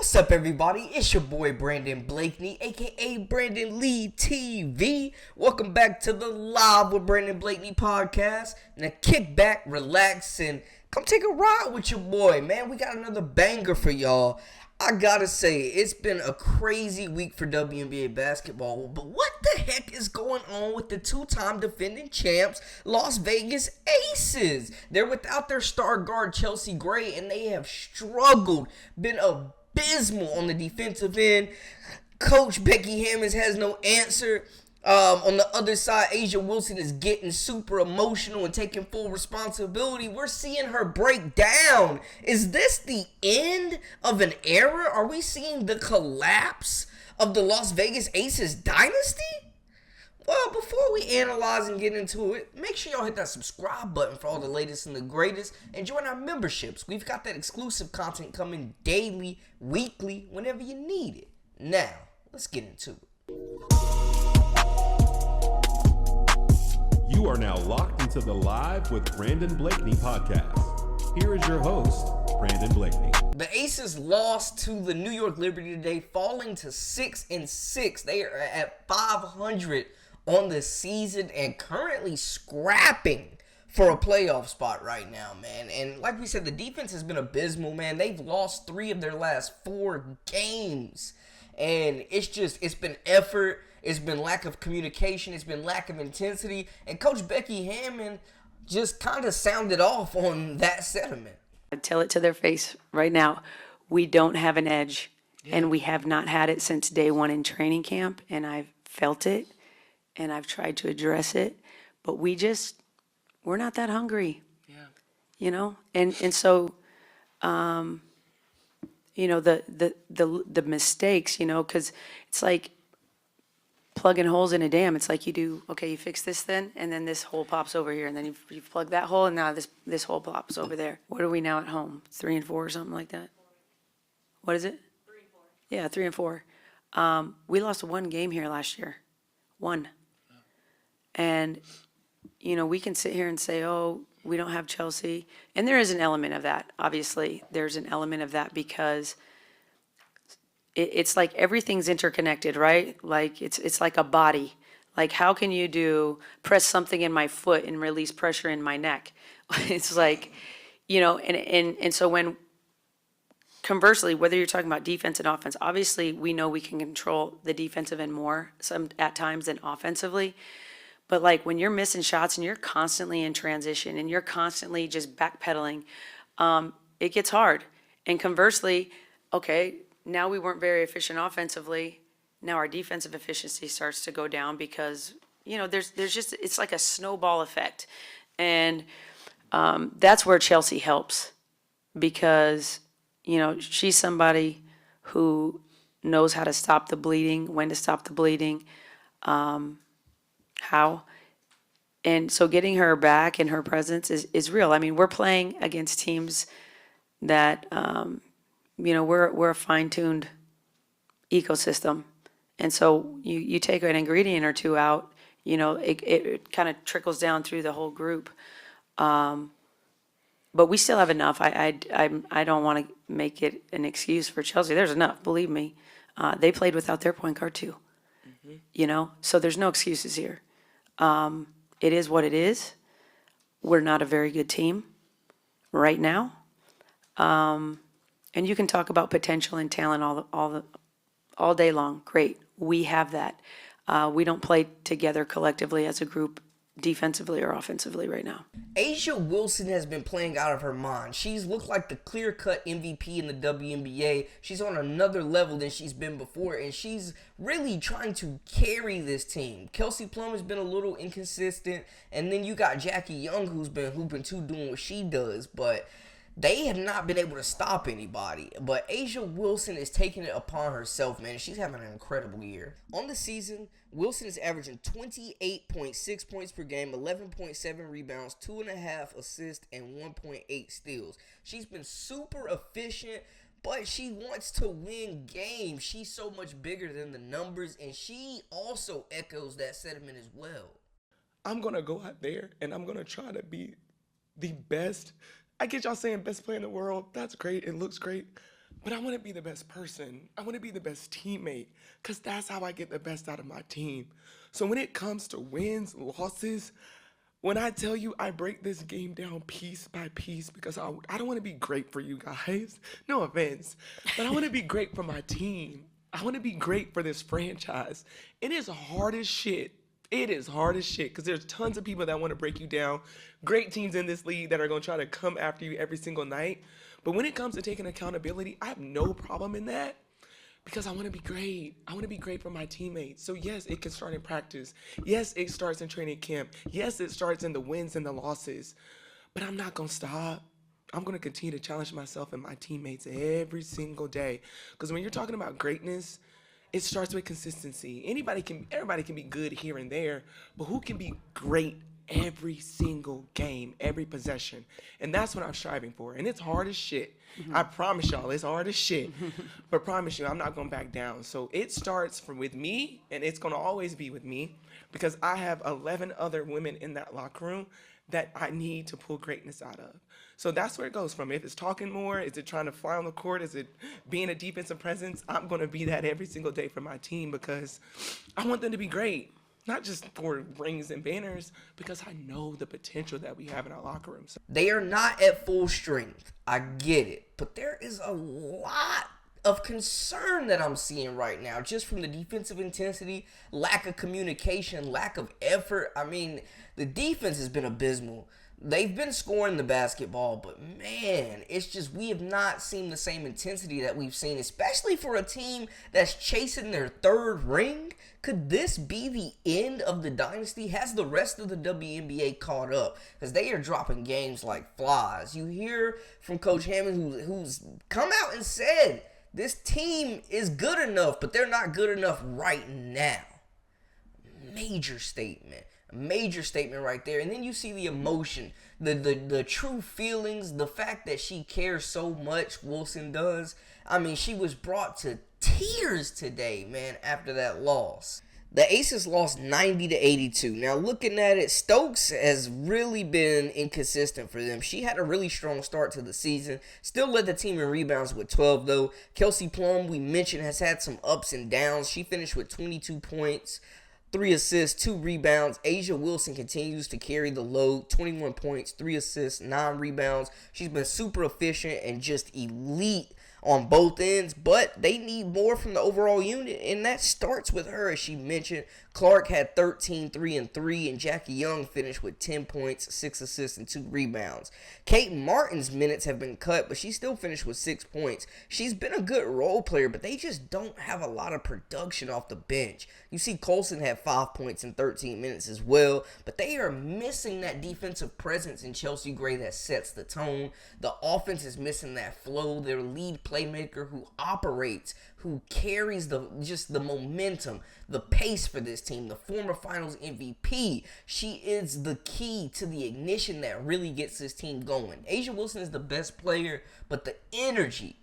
What's up, everybody? It's your boy Brandon Blakeney, aka Brandon Lee TV. Welcome back to the Live with Brandon Blakeney podcast. Now kick back, relax, and come take a ride with your boy, man. We got another banger for y'all. I gotta say, it's been a crazy week for WNBA basketball, but what the heck is going on with the two-time defending champs, Las Vegas Aces? They're without their star guard, Chelsea Gray, and they have struggled, been abysmal on the defensive end. Coach Becky Hammond has no answer. On the other side, A'ja Wilson is getting super emotional and taking full responsibility. We're seeing her break down. Is this the end of an era? Are we seeing the collapse of the Las Vegas Aces dynasty? Well, before we analyze and get into it, make sure y'all hit that subscribe button for all the latest and the greatest, and join our memberships. We've got that exclusive content coming daily, weekly, whenever you need it. Now, let's get into it. You are now locked into the Live with Brandon Blakeney podcast. Here is your host, Brandon Blakeney. The Aces lost to the New York Liberty today, falling to 6-6. They are at 500 on the season and currently scrapping for a playoff spot right now, man. And like we said, the defense has been abysmal, man. They've lost 3 of their last 4 games. And it's been effort. It's been lack of communication. It's been lack of intensity. And Coach Becky Hammond just kind of sounded off on that sentiment. I tell it to their face right now. We don't have an edge, and we have not had it since day one in training camp, and I've felt it, and I've tried to address it, but we're not that hungry. Yeah. You know? And so, you know, the mistakes, you know, because it's like plugging holes in a dam. It's like you fix this then, and then this hole pops over here, and then you plug that hole, and now this hole pops over there. What are we now at home? 3 and 4 or something like that? What is it? 3 and 4. Yeah, 3 and 4. We lost 1 game here last year. 1. And, you know, we can sit here and say, oh, we don't have Chelsea. And there is an element of that, obviously. There's an element of that because it's like everything's interconnected, right? Like it's like a body. Like how can you press something in my foot and release pressure in my neck? It's like, you know, and so when conversely, whether you're talking about defense and offense, obviously we know we can control the defensive end more some at times than offensively. But like when you're missing shots and you're constantly in transition and you're constantly just backpedaling, it gets hard. And conversely, okay, now we weren't very efficient offensively. Now our defensive efficiency starts to go down because, you know, there's just, it's like a snowball effect. And that's where Chelsea helps because, you know, she's somebody who knows how to stop the bleeding, when to stop the bleeding, how. And so getting her back and her presence is real. I mean, we're playing against teams that, you know, we're a fine-tuned ecosystem. And so you take an ingredient or two out, you know, it kind of trickles down through the whole group. But we still have enough. I don't want to make it an excuse for Chelsea. There's enough, believe me. They played without their point guard too. Mm-hmm. You know, so there's no excuses here. It is what it is. We're not a very good team right now. And you can talk about potential and talent all day long. Great, we have that. We don't play together collectively as a group, defensively or offensively right now. A'ja Wilson has been playing out of her mind. She's looked like the clear-cut MVP in the WNBA. She's on another level than she's been before, and she's really trying to carry this team. Kelsey Plum has been a little inconsistent, and then you got Jackie Young, who's been hooping too, doing what she does, but they have not been able to stop anybody. But A'ja Wilson is taking it upon herself, man. She's having an incredible year. On the season, Wilson is averaging 28.6 points per game, 11.7 rebounds, 2.5 assists, and 1.8 steals. She's been super efficient, but she wants to win games. She's so much bigger than the numbers, and she also echoes that sentiment as well. I'm going to go out there, and I'm going to try to be the best. I get y'all saying best player in the world. That's great. It looks great. but I want to be the best person. I want to be the best teammate because that's how I get the best out of my team. So when it comes to wins, losses, when I tell you I break this game down piece by piece because I don't want to be great for you guys. No offense, but I want to be great for my team. I want to be great for this franchise. It is hard as shit. It is hard as shit because there's tons of people that want to break you down. Great teams in this league that are going to try to come after you every single night. But when it comes to taking accountability, I have no problem in that because I want to be great. I want to be great for my teammates. So yes, it can start in practice. Yes, it starts in training camp. Yes, it starts in the wins and the losses. But I'm not going to stop. I'm going to continue to challenge myself and my teammates every single day. Because when you're talking about greatness, it starts with consistency. Everybody can be good here and there, but who can be great every single game, every possession? And that's what I'm striving for. And it's hard as shit. I promise y'all, it's hard as shit. But promise you, I'm not going to back down. So it starts with me, and it's going to always be with me because I have 11 other women in that locker room that I need to pull greatness out of. So that's where it goes from. If it's talking more, is it trying to fly on the court? Is it being a defensive presence? I'm going to be that every single day for my team because I want them to be great. Not just for rings and banners, because I know the potential that we have in our locker rooms. They are not at full strength. I get it. But there is a lot of concern that I'm seeing right now, just from the defensive intensity, lack of communication, lack of effort. I mean, the defense has been abysmal. They've been scoring the basketball, but man, it's just we have not seen the same intensity that we've seen, especially for a team that's chasing their third ring. Could this be the end of the dynasty? Has the rest of the WNBA caught up? Because they are dropping games like flies. You hear from Coach Hammond, who's come out and said this team is good enough, but they're not good enough right now. Major statement. A major statement right there. And then you see the emotion, the true feelings, the fact that she cares so much, Wilson does. I mean, she was brought to tears today, man, after that loss. The Aces lost 90-82. Now, looking at it, Stokes has really been inconsistent for them. She had a really strong start to the season. Still led the team in rebounds with 12, though. Kelsey Plum, we mentioned, has had some ups and downs. She finished with 22 points. 3 assists, 2 rebounds. A'ja Wilson continues to carry the load. 21 points, 3 assists, 9 rebounds. She's been super efficient and just elite on both ends, but they need more from the overall unit, and that starts with her, as she mentioned. Clark had 13, 3 and 3, and Jackie Young finished with 10 points, 6 assists, and 2 rebounds. Kate Martin's minutes have been cut, but she still finished with 6 points. She's been a good role player, but they just don't have a lot of production off the bench. You see Colson had 5 points in 13 minutes as well, but they are missing that defensive presence in Chelsea Gray that sets the tone. The offense is missing that flow. Their lead playmaker who operates, who carries the momentum, the pace for this team, the former finals MVP. She is the key to the ignition that really gets this team going. A'ja Wilson is the best player, but the energy,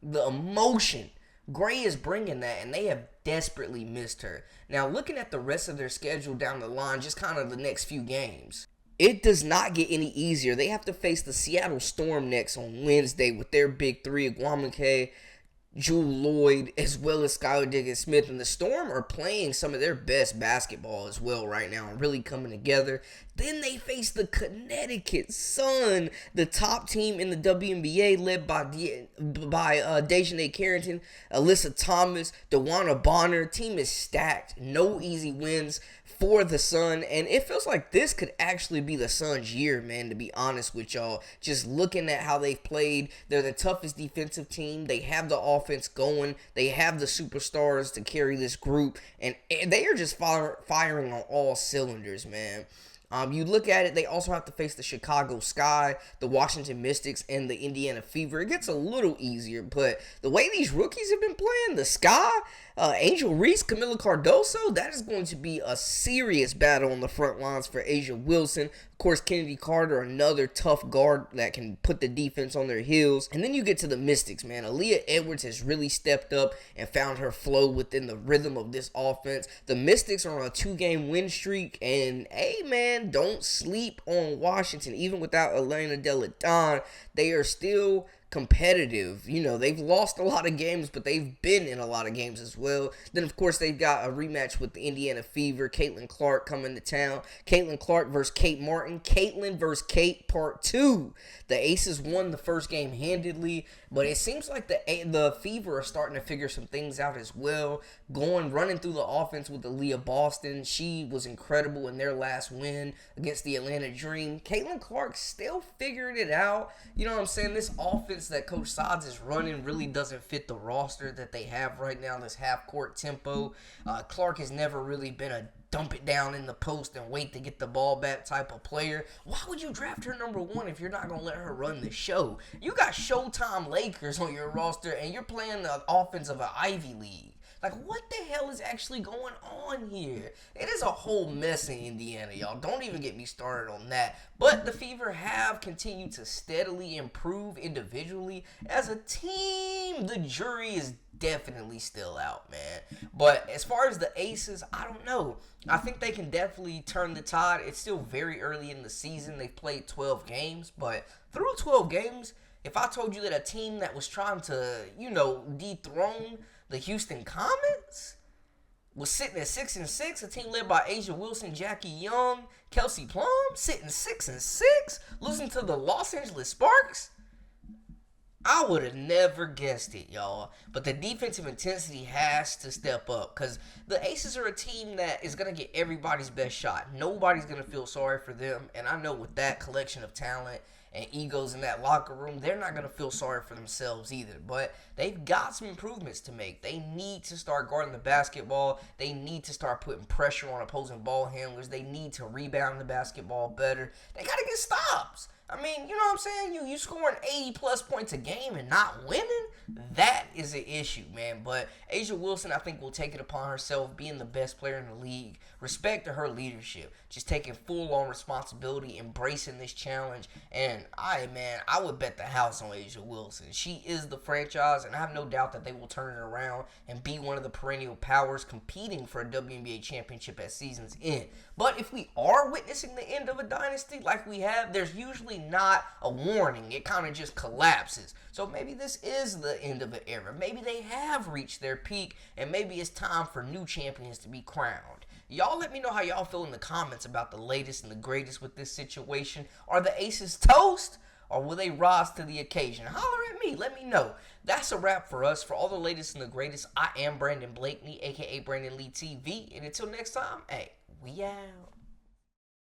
the emotion, Gray is bringing that, and they have desperately missed her. Now, looking at the rest of their schedule down the line, just kind of the next few games, it does not get any easier. They have to face the Seattle Storm next on Wednesday with their big three, Guamake, Jewel Lloyd, as well as Skylar Diggins-Smith. And the Storm are playing some of their best basketball as well right now and really coming together. Then they face the Connecticut Sun, the top team in the WNBA, led by Dejanay Carrington, Alyssa Thomas, DeWanna Bonner. Team is stacked. No easy wins for the Sun, and it feels like this could actually be the Sun's year, man, to be honest with y'all. Just looking at how they've played, they're the toughest defensive team. They have the offense going. They have the superstars to carry this group, and they are just firing on all cylinders, man. You look at it, they also have to face the Chicago Sky, the Washington Mystics, and the Indiana Fever. It gets a little easier, but the way these rookies have been playing, the Sky, Angel Reese, Camila Cardoso, that is going to be a serious battle on the front lines for A'ja Wilson. Of course, Kennedy Carter, another tough guard that can put the defense on their heels. And then you get to the Mystics, man. Aaliyah Edwards has really stepped up and found her flow within the rhythm of this offense. The Mystics are on a 2-game win streak, and hey, man, don't sleep on Washington. Even without Elena Delle Donne, they are still competitive. You know, they've lost a lot of games, but they've been in a lot of games as well. Then, of course, they've got a rematch with the Indiana Fever. Caitlin Clark coming to town. Caitlin Clark versus Kate Martin. Caitlin versus Kate Part 2. The Aces won the first game handedly, but it seems like the Fever are starting to figure some things out as well. Running through the offense with Aaliyah Boston. She was incredible in their last win against the Atlanta Dream. Caitlin Clark still figuring it out. You know what I'm saying? This offense that Coach Sods is running really doesn't fit the roster that they have right now, this half-court tempo. Clark has never really been a dump it down in the post and wait to get the ball back type of player. Why would you draft her number 1 if you're not going to let her run the show? You got Showtime Lakers on your roster and you're playing the offense of an Ivy League. Like, what the hell is actually going on here? It is a whole mess in Indiana, y'all. Don't even get me started on that. But the Fever have continued to steadily improve individually. As a team, the jury is definitely still out, man. But as far as the Aces, I don't know. I think they can definitely turn the tide. It's still very early in the season. They've played 12 games. But through 12 games, if I told you that a team that was trying to, dethrone the Houston Comets was sitting at 6-6, a team led by Asia Wilson, Jackie Young, Kelsey Plum, sitting 6-6, losing to the Los Angeles Sparks, I would have never guessed it, y'all. But the defensive intensity has to step up because the Aces are a team that is going to get everybody's best shot. Nobody's going to feel sorry for them. And I know with that collection of talent and egos in that locker room, they're not going to feel sorry for themselves either. But they've got some improvements to make. They need to start guarding the basketball. They need to start putting pressure on opposing ball handlers. They need to rebound the basketball better. They got to get stops. I mean, you know what I'm saying? You scoring 80-plus points a game and not winning? That is an issue, man. But Asia Wilson, I think, will take it upon herself being the best player in the league. Respect to her leadership. Just taking full-on responsibility, embracing this challenge. And I would bet the house on Asia Wilson. She is the franchise, and I have no doubt that they will turn it around and be one of the perennial powers competing for a WNBA championship at season's end. But if we are witnessing the end of a dynasty like we have, there's usually not a warning. It kind of just collapses. So maybe this is the end of an era. Maybe they have reached their peak, and maybe it's time for new champions to be crowned. Y'all let me know how y'all feel in the comments about the latest and the greatest with this situation. Are the Aces toast, or will they rise to the occasion? Holler at me. Let me know. That's a wrap for us. For all the latest and the greatest, I am Brandon Blakeney, a.k.a. Brandon Lee TV. And until next time, hey, we out.